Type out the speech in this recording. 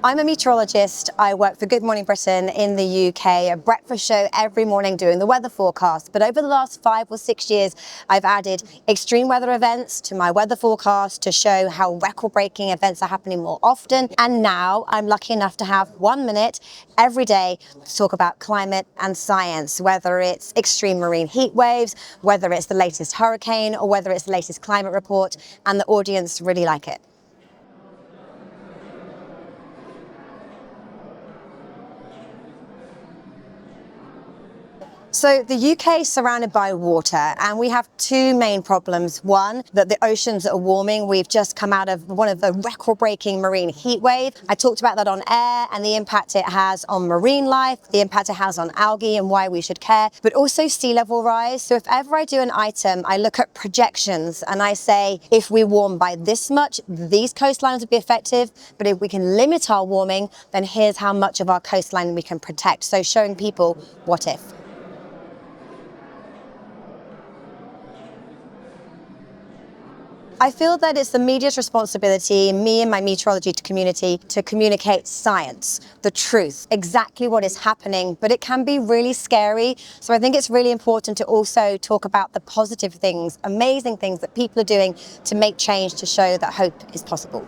I'm a meteorologist. I work for Good Morning Britain in the UK, a breakfast show every morning doing the weather forecast. But over the last 5 or 6 years, I've added extreme weather events to my weather forecast to show how record-breaking events are happening more often. And now I'm lucky enough to have 1 minute every day to talk about climate and science, whether it's extreme marine heat waves, whether it's the latest hurricane, or whether it's the latest climate report, and the audience really like it. So the UK is surrounded by water, and we have two main problems. One, that the oceans are warming. We've just come out of one of the record-breaking marine heat wave. I talked about that on air and the impact it has on marine life, the impact it has on algae and why we should care, but also sea level rise. So if ever I do an item, I look at projections and I say, if we warm by this much, these coastlines would be effective, but if we can limit our warming, then here's how much of our coastline we can protect. So showing people what if. I feel that it's the media's responsibility, me and my meteorology community, to communicate science, the truth, exactly what is happening, but it can be really scary. So I think it's really important to also talk about the positive things, amazing things that people are doing to make change, to show that hope is possible.